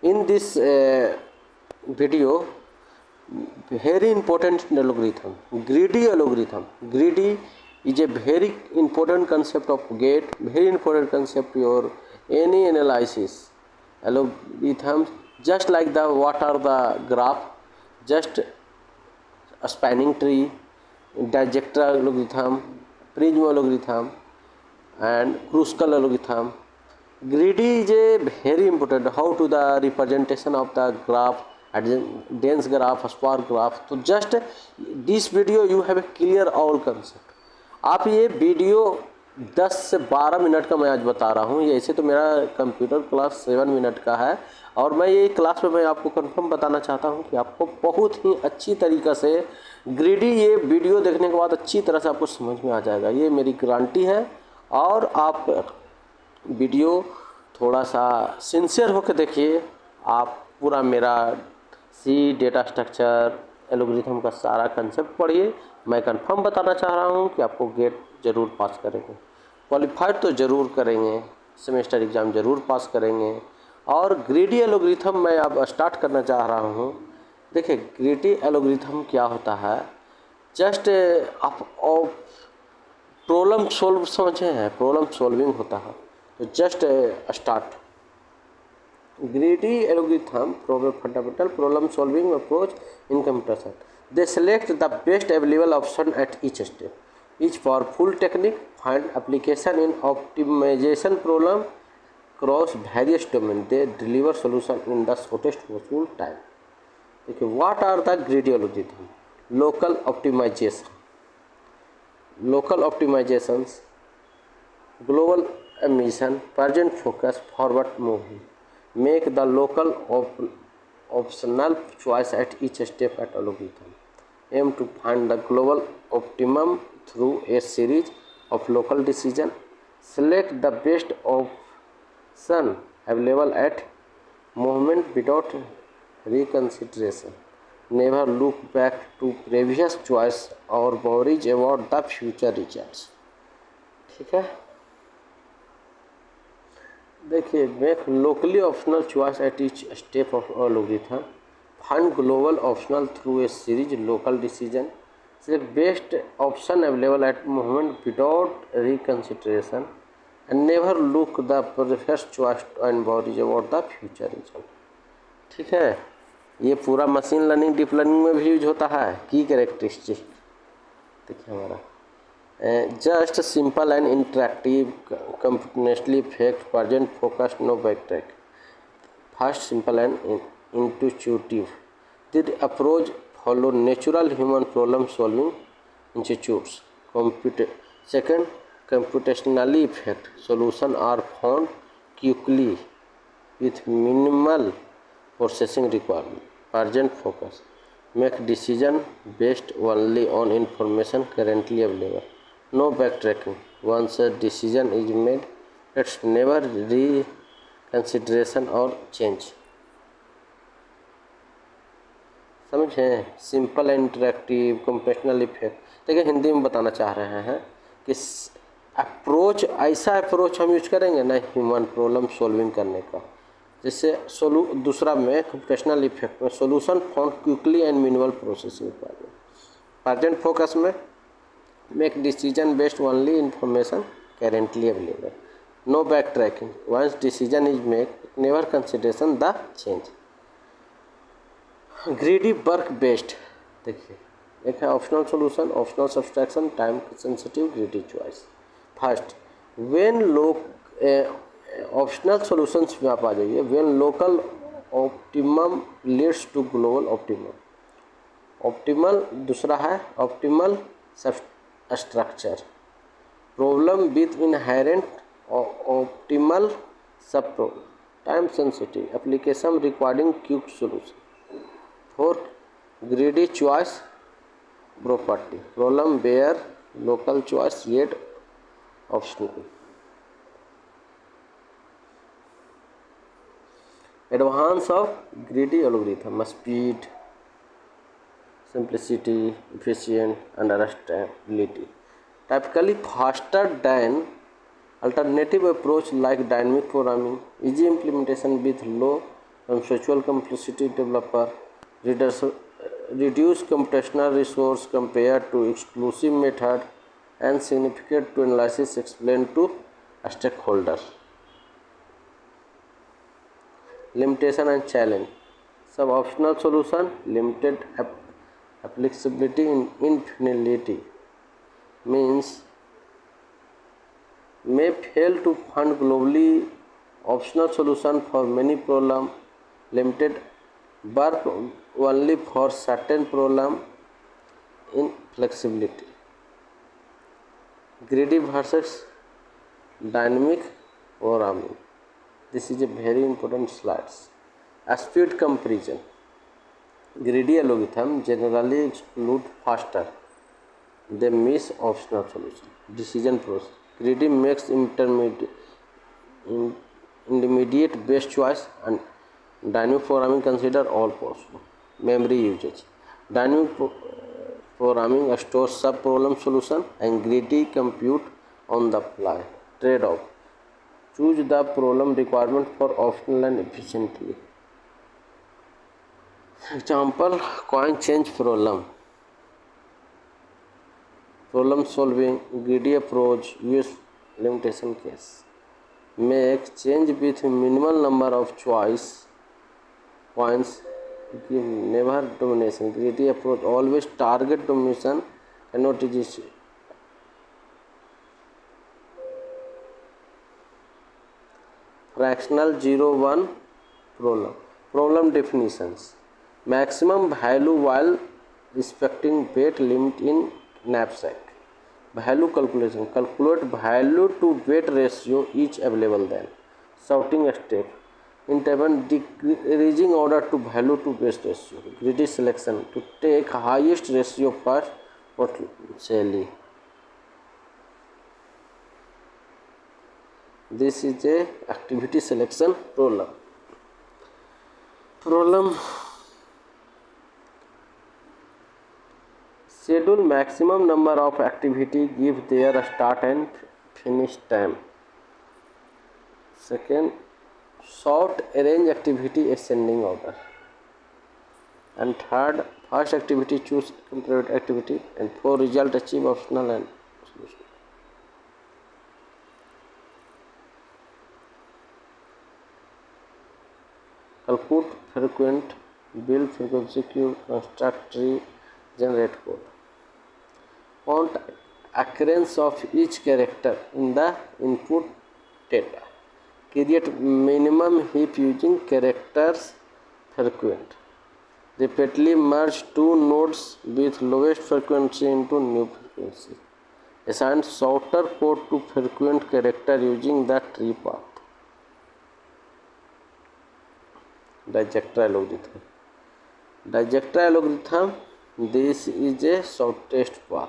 In this video, very important algorithm, greedy algorithm. Greedy is a very important concept of gate, very important concept your any analysis algorithm. Just like the what are the graph, just a spanning tree, Dijkstra algorithm, Prism algorithm, and Kruskal algorithm. Greedy is a very important how to the representation of the graph, dense graph, sparse graph. तो just this video you have a clear all concept. आप ये video 10 से 12 minute का मैं आज बता रहा हूँ। ये ऐसे तो मेरा कंप्यूटर क्लास 7 मिनट का है और मैं ये क्लास में मैं आपको कंफर्म बताना चाहता हूँ कि आपको बहुत ही अच्छी तरीक़ा से ग्रीडी ये वीडियो देखने के बाद अच्छी तरह से आपको समझ में आ जाएगा, ये मेरी गारंटी है। और आप वीडियो थोड़ा सा सिंसियर होकर देखिए, आप पूरा मेरा सी डेटा स्ट्रक्चर एल्गोरिथम का सारा कंसेप्ट पढ़िए। मैं कंफर्म बताना चाह रहा हूँ कि आपको गेट ज़रूर पास करेंगे, क्वालिफाइड तो ज़रूर करेंगे, सेमेस्टर एग्ज़ाम ज़रूर पास करेंगे। और ग्रीडी एल्गोरिथम मैं अब स्टार्ट करना चाह रहा हूँ। देखिए ग्रीडी एल्गोरिथम क्या होता है, जस्ट आप प्रॉब्लम सोल्व समझे हैं, प्रॉब्लम सोल्विंग होता है। तो just start greedy algorithm provide fundamental problem solving approach in computer science. They select the best available option at each step. Each powerful technique find application in optimization problem across various domains. They deliver solution in the shortest possible time. Okay, what are the greedy algorithm? Local optimization, local optimizations, global emission, present focus, forward moving. Make the local optional choice at each step at algorithm. Aim to find the global optimum through a series of local decisions. Select the best option available at moment without reconsideration. Never look back to previous choice or worries about the future results. ठीक है, देखिए make locally optional choice at each step of algorithm, find global optional through a series local decision, select best option available at moment without reconsideration and never look the previous choice and worries about the future result. ठीक है, ये पूरा machine learning deep learning में भी use होता है। की characteristic देखिए हमारा just simple and interactive, computationally fast, present focused, no backtrack. Fast, simple and intuitive. The approach follow natural human problem solving institutes. Second, computationally effect. Solutions are found quickly with minimal processing requirement. Present focus. Make decision based only on information currently available. No backtracking. Once a decision is made, it's never reconsideration or change. समझे? Simple interactive computational effect. देखिए हिंदी में बताना चाह रहे हैं कि approach, ऐसा approach हम यूज करेंगे ना ह्यूमन प्रॉब्लम सॉल्विंग करने का, जैसे दूसरा में कंप्यूटेशनल इफेक्ट में solution found quickly and minimal processing requirement. Present focus में make decision based only information currently available. No backtracking. Once decision is made, never consideration the change. Greedy work based. देखिए एक है optional solution, optional subtraction, time sensitive, greedy choice. First, when optional solutions में आप आ जाइए, when local optimum leads to global optimum. Optimal दूसरा है optimal structure, problem with inherent optimal subproblem, time sensitive, application requiring quick solution. Fourth, greedy choice property, problem where local choice yet optional. Advance of greedy algorithm: speed, simplicity, efficient, and understandability. Typically faster than alternative approach like dynamic programming, easy implementation with low conceptual complexity developer, reduce computational resource compared to exclusive method, and significant to analysis explained to a stakeholder. Limitation and challenge. Sub-optional solution, limited applicability in infinity means may fail to fund globally. Optional solution for many problem, limited work only for certain problem in flexibility. Greedy versus dynamic programming. This is a very important slides. A speed comparison. Greedy algorithm generally exclude faster. They miss optional solution. Decision process. Greedy makes intermediate best choice, and dynamic programming consider all possible. Memory usage. Dynamic programming stores sub-problem solution, and greedy compute on the fly. Trade-off. Choose the problem requirement for optional and efficiently. Example, coin change problem. Problem solving, greedy approach, use limitation case. Make change with minimal number of choice points. Give never domination. Greedy approach always target domination, cannot exist. Fractional 0 1 problem. Problem definitions. Maximum value while respecting weight limit in knapsack. Value calculation. Calculate value to weight ratio each available then. Sorting step. In table decreasing order to value to best ratio. Greedy selection. To take highest ratio first potentially. This is a activity selection problem. Schedule maximum number of activity, give their start and finish time. Second, sort arrange activity ascending order. And third, first activity choose completed activity, and for result achieve optional and solution. Calculate frequent, build frequency queue, construct tree, generate code. Count occurrence of each character in the input data. Create minimum heap using characters frequent. Repeatedly merge two nodes with lowest frequency into new frequency. Assign shorter code to frequent character using the tree path. Dijector algorithm. Dijector algorithm. This is a shortest path.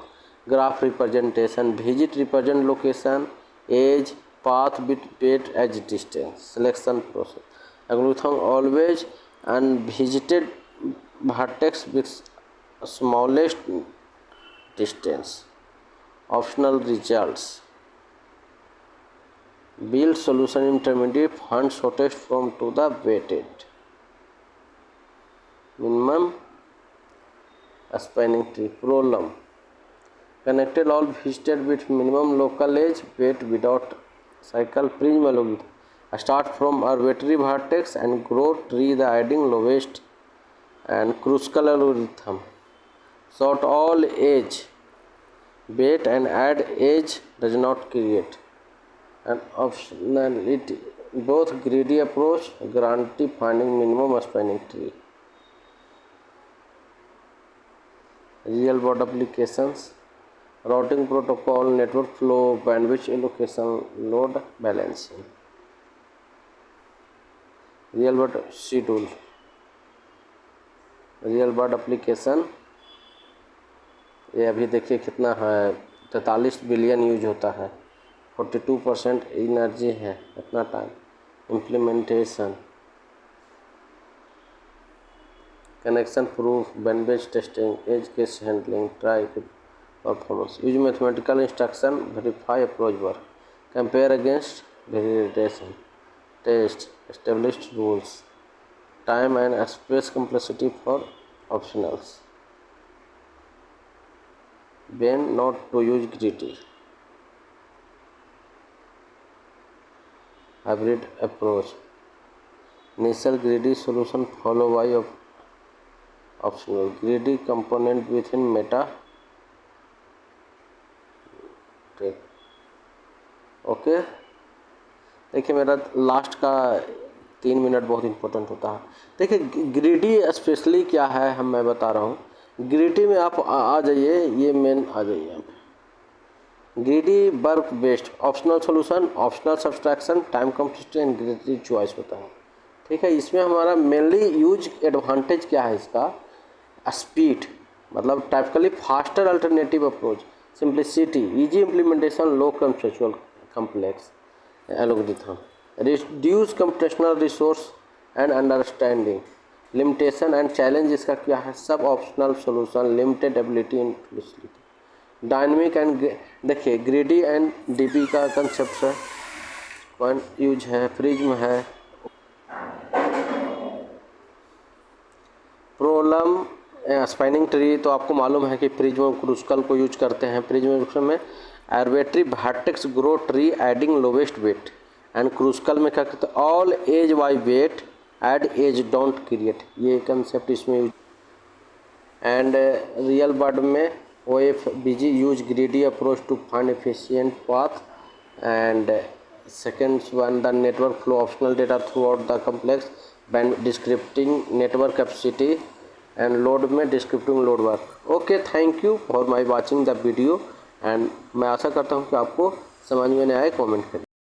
Graph representation. Visit represent location, edge, path with weight as distance. Selection process. Algorithm always unvisited vertex with smallest distance. Optional results. Build solution intermediate, find shortest from to the weighted. Minimum spanning tree. Problem. Connected all visited with minimum local edge weight without cycle. Prism algorithm. Start from arbitrary vertex and grow tree the adding lowest. And Kruskal algorithm. Sort all edge weight and add edge does not create. And optionality. Both greedy approach guarantee finding minimum spanning tree. Real world applications. Routing protocol, network flow, bandwidth allocation, load balancing. Real world schedule. Real word application. ये अभी देखिए कितना है, 43 billion use होता है, 42% energy है, इतना time. Implementation, connection proof, bandwidth testing, edge case handling, try performance. Use mathematical instruction, verify approach work, compare against variation, test, established rules. time and space complexity for optionals. When not to use greedy. Hybrid approach. Initial greedy solution followed by optional. Greedy component within meta. Okay देखिए मेरा last का 3 minute बहुत important होता है। देखिए greedy specially क्या है मैं बता रहा हूँ। ग्रीडी में आप आ जाइए, ये मेन आ जाइए आप। Greedy work based optional solution, optional subtraction, time complexity and greedy choice होता है। ठीक है, इसमें हमारा मेनली यूज एडवांटेज क्या है इसका, स्पीड, मतलब typically faster alternative approach, simplicity, easy implementation, low conceptual complex algorithm, reduce computational resource and understanding, limitation and challenge इसका क्या है, सब optional solution, limited ability and flexibility, dynamic and देखिए greedy and DP का concept है, कौन use है, prism है, प्रॉब्लम स्पैनिंग ट्री तो आपको मालूम है कि प्रिज्म क्रूस्कल को यूज करते हैं। प्रिज्म में arbitrary vertex grow tree adding lowest weight, and Kruskal में क्या करते हैं, all edge by weight add edge don't create, ये कंसेप्ट इसमें यूज। एंड रियल वर्ल्ड में OFBG use greedy approach to find efficient path, and second one the network flow optional data throughout the complex band descripting network capacity and load में descripting load work. Okay, thank you for my watching the video, and मैं आशा करता हूँ कि आपको समझ में आए। Comment करें।